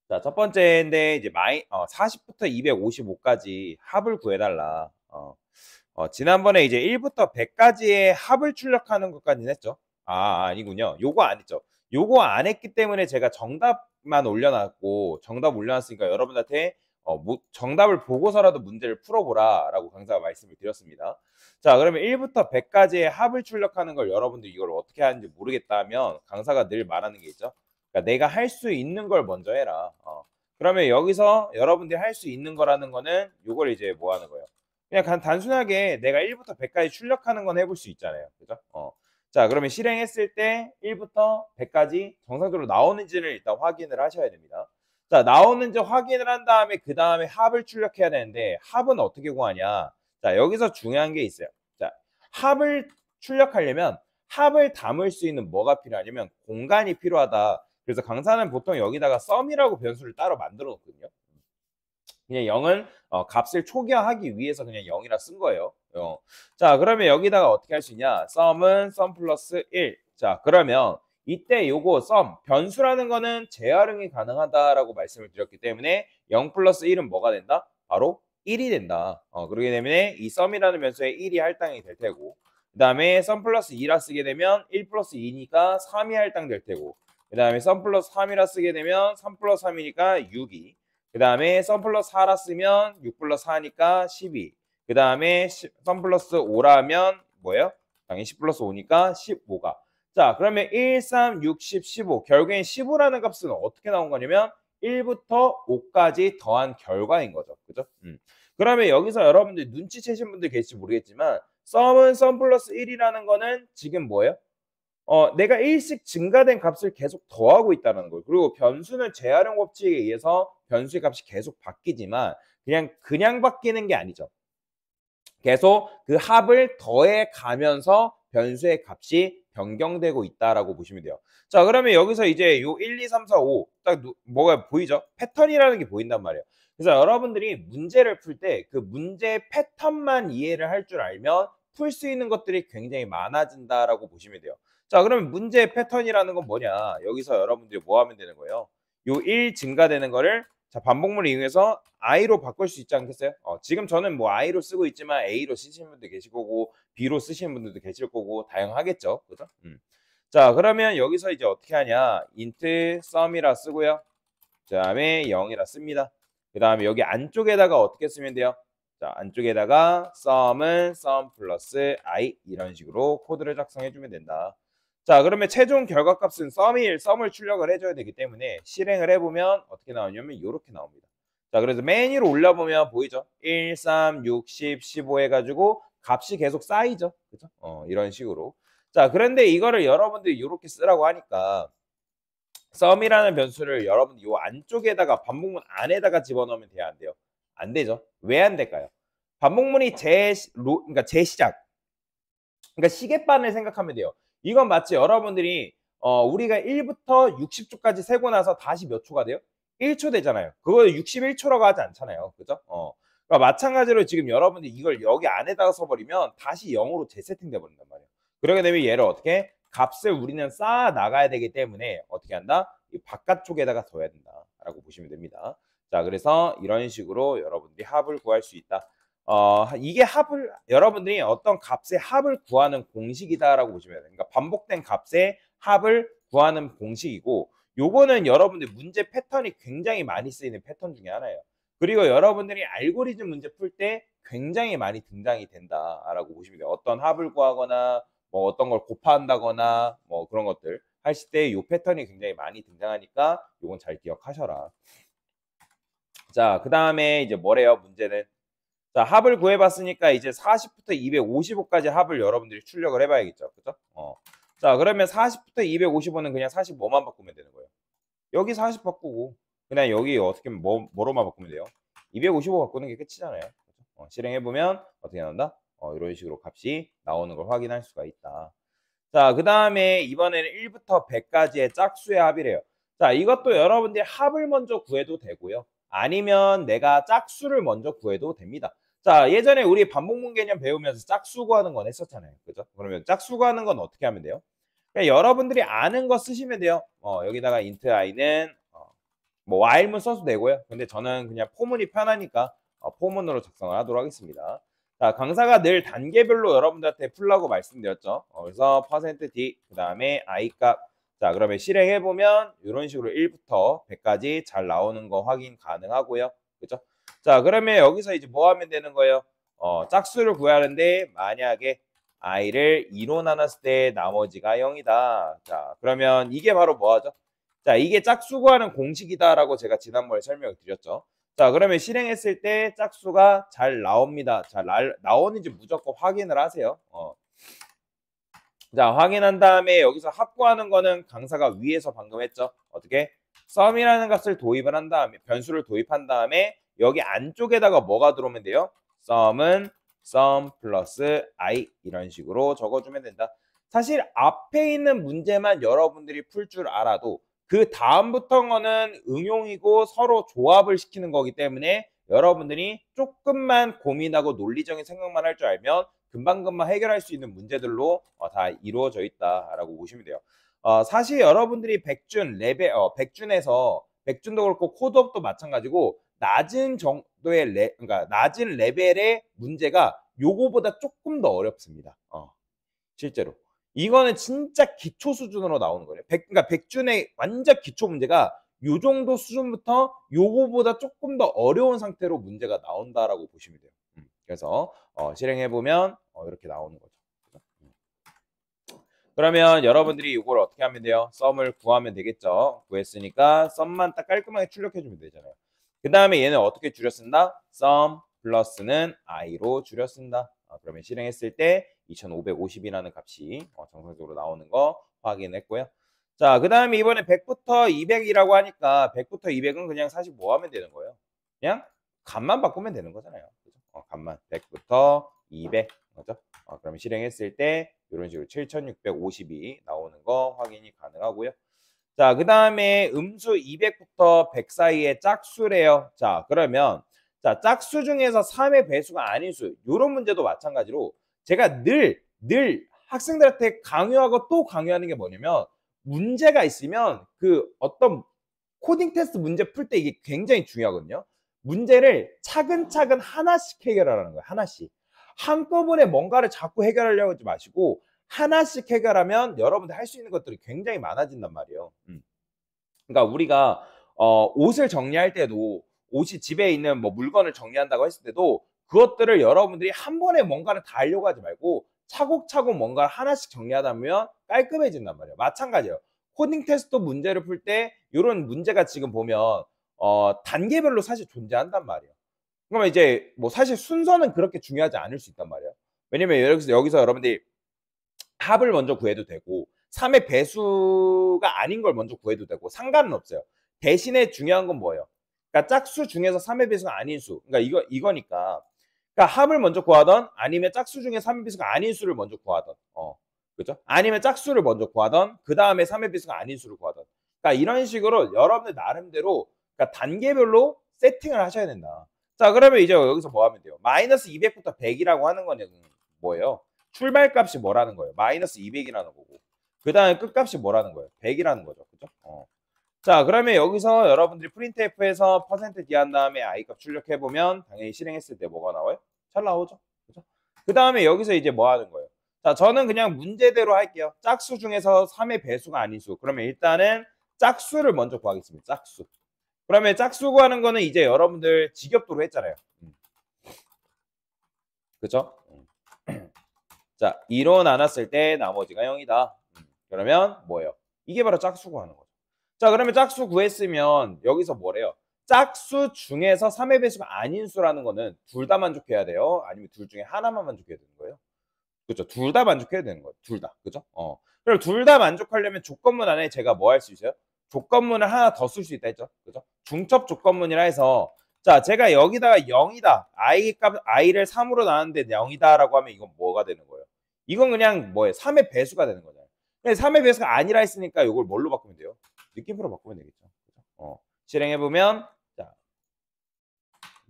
자, 첫 번째인데 이제 40부터 255까지 합을 구해달라. 지난번에 이제 1부터 100까지의 합을 출력하는 것까지는 했죠. 아니군요. 요거 안 했죠. 요거 안 했기 때문에 제가 정답만 올려놨고, 정답 올려놨으니까 여러분한테 정답을 보고서라도 문제를 풀어보라라고 강사가 말씀을 드렸습니다. 자, 그러면 1부터 100까지의 합을 출력하는 걸 여러분들 이걸 어떻게 하는지 모르겠다면 강사가 늘 말하는 게 있죠. 그러니까 내가 할 수 있는 걸 먼저 해라. 그러면 여기서 여러분들이 할 수 있는 거라는 거는 요걸 이제 뭐 하는 거예요? 그냥 단순하게 내가 1부터 100까지 출력하는 건 해볼 수 있잖아요. 그죠? 자, 그러면 실행했을 때 1부터 100까지 정상적으로 나오는지를 일단 확인을 하셔야 됩니다. 자, 나오는지 확인을 한 다음에 그 다음에 합을 출력해야 되는데 합은 어떻게 구하냐? 자, 여기서 중요한 게 있어요. 자, 합을 출력하려면 합을 담을 수 있는 뭐가 필요하냐면 공간이 필요하다. 그래서 강사는 보통 여기다가 썸이라고 변수를 따로 만들어 놓거든요. 그냥 0은 값을 초기화하기 위해서 그냥 0이라 쓴 거예요. 자, 그러면 여기다가 어떻게 할 수 있냐? 썸은 썸 플러스 1. 자, 그러면 이때 요거 썸, 변수라는 거는 재활용이 가능하다라고 말씀을 드렸기 때문에 0 플러스 1은 뭐가 된다? 바로 1이 된다. 그러기 때문에 이 썸이라는 변수에 1이 할당이 될 테고, 그 다음에 썸 플러스 2라 쓰게 되면 1 플러스 2니까 3이 할당될 테고, 그 다음에 썸 플러스 3이라 쓰게 되면 3 플러스 3이니까 6이, 그 다음에 썸 플러스 4라 쓰면 6 플러스 4니까 12. 그 다음에 썸 플러스 5라면 뭐예요? 당연히 10 플러스 5니까 15가. 자, 그러면 1, 3, 6, 10, 15. 결국엔 15라는 값은 어떻게 나온 거냐면 1부터 5까지 더한 결과인 거죠. 그죠? 그러면 여기서 여러분들 눈치채신 분들 계실지 모르겠지만 썸은 썸 플러스 1이라는 거는 지금 뭐예요? 내가 1씩 증가된 값을 계속 더하고 있다는 거예요. 그리고 변수는 재활용 법칙에 의해서 변수의 값이 계속 바뀌지만 그냥 바뀌는 게 아니죠. 계속 그 합을 더해 가면서 변수의 값이 변경되고 있다라고 보시면 돼요. 자, 그러면 여기서 이제 요 1, 2, 3, 4, 5 딱 뭐가 보이죠? 패턴이라는 게 보인단 말이에요. 그래서 여러분들이 문제를 풀 때 그 문제 패턴만 이해를 할 줄 알면 풀 수 있는 것들이 굉장히 많아진다라고 보시면 돼요. 자, 그러면 문제의 패턴이라는 건 뭐냐? 여기서 여러분들이 뭐 하면 되는 거예요? 요 1 증가되는 거를 자, 반복문을 이용해서 I로 바꿀 수 있지 않겠어요? 지금 저는 뭐 I로 쓰고 있지만 A로 쓰시는 분도 계실 거고 B로 쓰시는 분들도 계실 거고 다양하겠죠. 그죠? 자, 그러면 여기서 이제 어떻게 하냐? int sum이라 쓰고요. 그 다음에 0이라 씁니다. 그 다음에 여기 안쪽에다가 어떻게 쓰면 돼요? 자, 안쪽에다가 sum은 sum 플러스 I 이런 식으로 코드를 작성해 주면 된다. 자, 그러면 최종 결과값은 썸을 출력을 해줘야 되기 때문에 실행을 해보면 어떻게 나오냐면 이렇게 나옵니다. 자, 그래서 맨 위로 올라보면 보이죠? 1, 3, 6, 10, 15 해가지고 값이 계속 쌓이죠. 그죠? 이런 식으로. 자, 그런데 이거를 여러분들이 이렇게 쓰라고 하니까 썸이라는 변수를 여러분 요 안쪽에다가 반복문 안에다가 집어넣으면 돼야 안 돼요? 안 되죠. 왜 안 될까요? 반복문이 그러니까 제시작. 그러니까 시계반을 생각하면 돼요. 이건 마치 여러분들이 우리가 1부터 60초까지 세고 나서 다시 몇 초가 돼요? 1초 되잖아요. 그걸 61초라고 하지 않잖아요. 그죠? 그러니까 마찬가지로 지금 여러분들이 이걸 여기 안에다가 써버리면 다시 0으로 재세팅돼 버린단 말이에요. 그러게 되면 얘를 어떻게 값을 우리는 쌓아 나가야 되기 때문에 어떻게 한다? 이 바깥쪽에다가 둬야 된다라고 보시면 됩니다. 자, 그래서 이런 식으로 여러분들이 합을 구할 수 있다. 이게 합을 여러분들이 어떤 값의 합을 구하는 공식이다라고 보시면 돼요. 그러니까 반복된 값의 합을 구하는 공식이고 요거는 여러분들 문제 패턴이 굉장히 많이 쓰이는 패턴 중에 하나예요. 그리고 여러분들이 알고리즘 문제 풀 때 굉장히 많이 등장이 된다라고 보시면 돼요. 어떤 합을 구하거나 뭐 어떤 걸 곱한다거나 뭐 그런 것들 하실 때 이 패턴이 굉장히 많이 등장하니까 요건 잘 기억하셔라. 자, 그 다음에 이제 뭐래요? 문제는 자, 합을 구해봤으니까 이제 40부터 255까지 합을 여러분들이 출력을 해봐야겠죠. 그죠? 자, 그러면 40부터 255는 그냥 45만 바꾸면 되는 거예요. 여기 40 바꾸고 그냥 여기 어떻게 뭐로만 바꾸면 돼요? 255 바꾸는 게 끝이잖아요. 그죠? 실행해보면 어떻게 나온다? 이런 식으로 값이 나오는 걸 확인할 수가 있다. 자, 그 다음에 이번에는 1부터 100까지의 짝수의 합이래요. 자, 이것도 여러분들이 합을 먼저 구해도 되고요. 아니면 내가 짝수를 먼저 구해도 됩니다. 자, 예전에 우리 반복문 개념 배우면서 짝수 구하는 건 했었잖아요. 그죠? 그러면 짝수 구하는 건 어떻게 하면 돼요? 그냥 여러분들이 아는 거 쓰시면 돼요. 여기다가 int i는 뭐 while문 써도 되고요. 근데 저는 그냥 포문이 편하니까 포문으로 작성을 하도록 하겠습니다. 자, 강사가 늘 단계별로 여러분들한테 풀라고 말씀드렸죠. 그래서 %d 그 다음에 i 값. 자, 그러면 실행해 보면 이런 식으로 1부터 100까지 잘 나오는 거 확인 가능하고요. 그죠? 자, 그러면 여기서 이제 뭐 하면 되는 거예요? 짝수를 구하는데 만약에 i를 2로 나눴을 때 나머지가 0이다. 자, 그러면 이게 바로 뭐 하죠? 자, 이게 짝수 구하는 공식이다라고 제가 지난번에 설명을 드렸죠. 자, 그러면 실행했을 때 짝수가 잘 나옵니다. 자, 나오는지 무조건 확인을 하세요. 자, 확인한 다음에 여기서 확보하는 거는 강사가 위에서 방금 했죠. 어떻게? sum이라는 값을 도입을 한 다음에 변수를 도입한 다음에 여기 안쪽에다가 뭐가 들어오면 돼요? sum은 sum 플러스 i 이런 식으로 적어주면 된다. 사실 앞에 있는 문제만 여러분들이 풀 줄 알아도 그 다음부터는 응용이고 서로 조합을 시키는 거기 때문에 여러분들이 조금만 고민하고 논리적인 생각만 할 줄 알면 금방금방 해결할 수 있는 문제들로 다 이루어져 있다라고 보시면 돼요. 사실 여러분들이 백준 레벨 백준에서 백준도 그렇고 코드업도 마찬가지고 낮은 정도의 그러니까 낮은 레벨의 문제가 요거보다 조금 더 어렵습니다. 실제로. 이거는 진짜 기초 수준으로 나오는 거예요. 그러니까 백준의 완전 기초 문제가 요 정도 수준부터 요거보다 조금 더 어려운 상태로 문제가 나온다라고 보시면 돼요. 그래서 실행해 보면 이렇게 나오는 거죠. 그러면 여러분들이 이걸 어떻게 하면 돼요? 썸을 구하면 되겠죠. 구했으니까 썸만 딱 깔끔하게 출력해 주면 되잖아요. 그 다음에 얘는 어떻게 줄여 쓴다? 썸 플러스는 i로 줄여 쓴다. 그러면 실행했을 때 2550이라는 값이 정상적으로 나오는 거 확인했고요. 자, 그 다음에 이번에 100부터 200이라고 하니까 100부터 200은 그냥 사실 뭐 하면 되는 거예요? 그냥 값만 바꾸면 되는 거잖아요. 그죠? 값만 100부터 200 그죠? 그럼 실행했을 때 이런 식으로 7650이 나오는 거 확인이 가능하고요. 자, 그 다음에 음수 200부터 100 사이의 짝수래요. 자, 그러면 자, 짝수 중에서 3의 배수가 아닌 수 이런 문제도 마찬가지로 제가 늘 학생들한테 강요하고 또 강요하는 게 뭐냐면 문제가 있으면 그 어떤 코딩 테스트 문제 풀 때 이게 굉장히 중요하거든요. 문제를 차근차근 하나씩 해결하라는 거예요. 하나씩. 한꺼번에 뭔가를 자꾸 해결하려고 하지 마시고 하나씩 해결하면 여러분들 할 수 있는 것들이 굉장히 많아진단 말이에요. 그러니까 우리가 옷을 정리할 때도 옷이 집에 있는 뭐 물건을 정리한다고 했을 때도 그것들을 여러분들이 한 번에 뭔가를 다 하려고 하지 말고 차곡차곡 뭔가를 하나씩 정리하다 보면 깔끔해진단 말이에요. 마찬가지예요. 코딩 테스트 문제를 풀 때 이런 문제가 지금 보면 단계별로 사실 존재한단 말이에요. 그러면 이제 뭐 사실 순서는 그렇게 중요하지 않을 수 있단 말이에요. 왜냐면 여기서 여러분들이 합을 먼저 구해도 되고 3의 배수가 아닌 걸 먼저 구해도 되고 상관은 없어요. 대신에 중요한 건 뭐예요? 그러니까 짝수 중에서 3의 배수가 아닌 수. 그러니까 이거니까. 그러니까 합을 먼저 구하던 아니면 짝수 중에 3의 배수가 아닌 수를 먼저 구하던. 그죠? 아니면 짝수를 먼저 구하던 그다음에 3의 배수가 아닌 수를 구하던. 그러니까 이런 식으로 여러분들 나름대로 그러니까 단계별로 세팅을 하셔야 된다. 자, 그러면 이제 여기서 뭐 하면 돼요? 마이너스 200부터 100이라고 하는 거는 뭐예요? 출발값이 뭐라는 거예요? 마이너스 200이라는 거고. 그 다음에 끝값이 뭐라는 거예요? 100이라는 거죠. 그죠? 자, 그러면 여기서 여러분들이 printf에서 %d 한 다음에 i값 출력해보면 당연히 실행했을 때 뭐가 나와요? 잘 나오죠. 그죠? 그 다음에 여기서 이제 뭐 하는 거예요? 자, 저는 그냥 문제대로 할게요. 짝수 중에서 3의 배수가 아닌 수. 그러면 일단은 짝수를 먼저 구하겠습니다. 짝수. 그러면 짝수 구하는 거는 이제 여러분들 직역도로 했잖아요. 그죠? 자, 2로 나눴을 때 나머지가 0이다. 그러면 뭐예요? 이게 바로 짝수 구하는 거죠. 자, 그러면 짝수 구했으면 여기서 뭐래요? 짝수 중에서 3의 배수가 아닌 수라는 거는 둘 다 만족해야 돼요? 아니면 둘 중에 하나만 만족해야 되는 거예요? 그렇죠. 둘 다 만족해야 되는 거예요. 둘 다. 그죠? 그럼 둘 다 만족하려면 조건문 안에 제가 뭐 할 수 있어요? 조건문을 하나 더 쓸 수 있다 했죠. 그죠? 중첩 조건문이라 해서 자, 제가 여기다가 0이다. i를 3으로 나눴는데 0이다라고 하면 이건 뭐가 되는 거예요? 이건 그냥 뭐예요? 3의 배수가 되는 거잖아요. 근데 3의 배수가 아니라 했으니까 이걸 뭘로 바꾸면 돼요? 느낌표로 바꾸면 되겠죠. 그죠? 실행해 보면 자,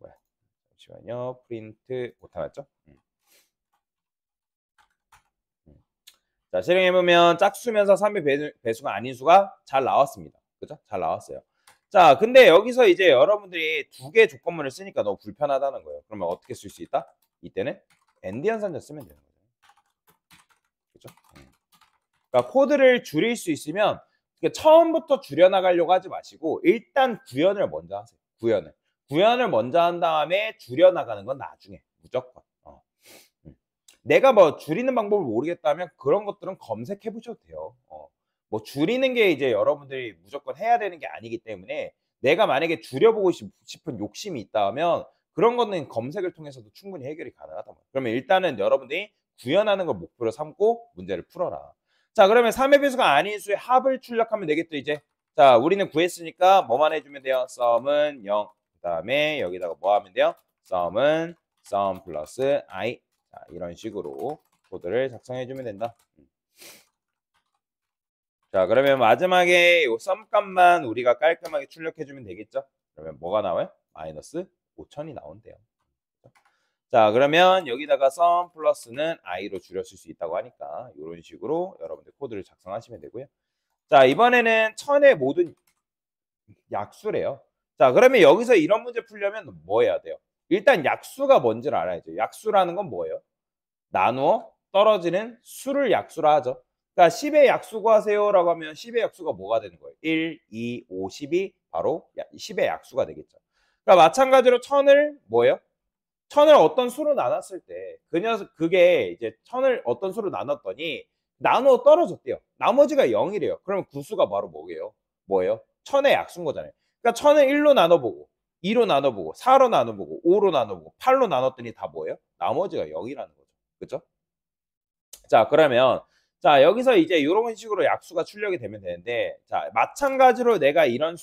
뭐야? 잠시만요. 프린트 못 해놨죠? 자, 실행해보면 짝수면서 3의 배수가 아닌 수가 잘 나왔습니다. 그죠? 잘 나왔어요. 자, 근데 여기서 이제 여러분들이 두 개의 조건문을 쓰니까 너무 불편하다는 거예요. 그러면 어떻게 쓸 수 있다? 이때는 AND 연산자 쓰면 되는 거죠. 그죠? 그러니까 코드를 줄일 수 있으면 처음부터 줄여나가려고 하지 마시고 일단 구현을 먼저 하세요. 구현을 먼저 한 다음에 줄여나가는 건 나중에 무조건. 내가 뭐 줄이는 방법을 모르겠다면 그런 것들은 검색해 보셔도 돼요. 뭐 줄이는 게 이제 여러분들이 무조건 해야 되는 게 아니기 때문에 내가 만약에 줄여보고 싶은 욕심이 있다면 그런 거는 검색을 통해서도 충분히 해결이 가능하다. 그러면 일단은 여러분들이 구현하는 걸 목표로 삼고 문제를 풀어라. 자, 그러면 3의 배수가 아닌 수의 합을 출력하면 되겠죠, 이제. 자, 우리는 구했으니까 뭐만 해주면 돼요? 썸은 0. 그 다음에 여기다가 뭐 하면 돼요? 썸은 썸 플러스 i. 자, 이런 식으로 코드를 작성해주면 된다. 자, 그러면 마지막에 이 썸값만 우리가 깔끔하게 출력해주면 되겠죠? 그러면 뭐가 나와요? 마이너스 5,000이 나온대요. 자, 그러면 여기다가 썸 플러스는 i로 줄였을 수 있다고 하니까 이런 식으로 여러분들 코드를 작성하시면 되고요. 자, 이번에는 1000의 모든 약수래요. 자, 그러면 여기서 이런 문제 풀려면 뭐 해야 돼요? 일단 약수가 뭔지를 알아야죠. 약수라는 건 뭐예요? 나누어 떨어지는 수를 약수라 하죠. 그러니까 10의 약수 구하세요라고 하면 10의 약수가 뭐가 되는 거예요? 1, 2, 5, 10이 바로 10의 약수가 되겠죠. 그러니까 마찬가지로 1000을 뭐예요? 1000을 어떤 수로 나눴을 때 그게 이제 1000을 어떤 수로 나눴더니 나누어 떨어졌대요. 나머지가 0이래요. 그러면 그 수가 바로 뭐예요? 1000의 약수인 거잖아요. 그러니까 1000을 1로 나눠보고 2로 나눠보고 4로 나눠보고 5로 나눠보고 8로 나눴더니 다 뭐예요? 나머지가 0이라는 거죠. 그죠? 자, 그러면 자, 여기서 이제 이런 식으로 약수가 출력이 되면 되는데 자, 마찬가지로 내가 이런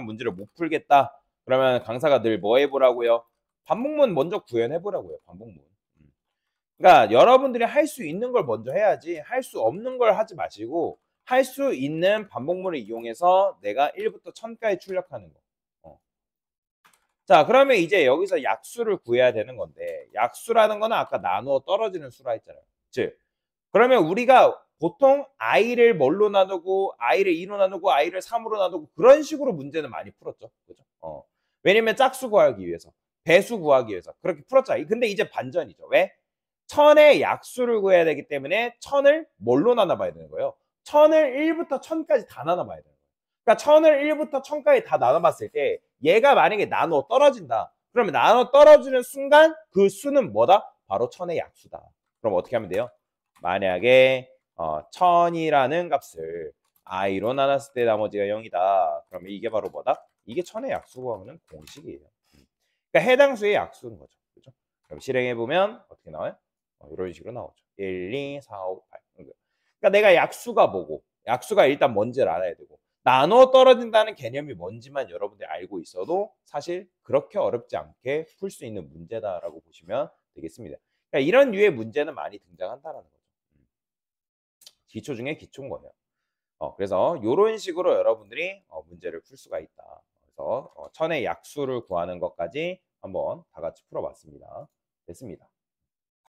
문제를 못 풀겠다. 그러면 강사가 늘 뭐 해보라고요? 반복문 먼저 구현해보라고요. 반복문. 그러니까 여러분들이 할 수 있는 걸 먼저 해야지 할 수 없는 걸 하지 마시고 할 수 있는 반복문을 이용해서 내가 1부터 1000까지 출력하는 거. 자, 그러면 이제 여기서 약수를 구해야 되는 건데 약수라는 거는 아까 나누어 떨어지는 수라 했잖아요. 즉 그러면 우리가 보통 i를 뭘로 나누고 i를 2로 나누고 i를 3으로 나누고 그런 식으로 문제는 많이 풀었죠. 그죠? 왜냐면 짝수 구하기 위해서 배수 구하기 위해서 그렇게 풀었죠. 근데 이제 반전이죠. 왜? 1000의 약수를 구해야 되기 때문에 1000을 뭘로 나눠봐야 되는 거예요? 1000을 1부터 1000까지 다 나눠봐야 되는 거예요. 그러니까 1000을 1부터 1000까지 다 나눠봤을 때 얘가 만약에 나눠 떨어진다. 그러면 나눠 떨어지는 순간 그 수는 뭐다? 바로 1000의 약수다. 그럼 어떻게 하면 돼요? 만약에 1000이라는 값을 i로 나눴을 때 나머지가 0이다. 그러면 이게 바로 뭐다? 이게 1000의 약수 구하는 공식이에요. 그러니까 해당 수의 약수인 거죠. 그렇죠? 그럼 실행해보면 어떻게 나와요? 이런 식으로 나오죠. 1, 2, 4, 5, 8. 그러니까 내가 약수가 뭐고 약수가 일단 뭔지를 알아야 되고 나눠 떨어진다는 개념이 뭔지만 여러분들이 알고 있어도 사실 그렇게 어렵지 않게 풀 수 있는 문제다라고 보시면 되겠습니다. 그러니까 이런 류의 문제는 많이 등장한다는 거죠. 기초 중에 기초인 거예요. 그래서 이런 식으로 여러분들이 문제를 풀 수가 있다. 그래서 천의 약수를 구하는 것까지 한번 다 같이 풀어봤습니다. 됐습니다.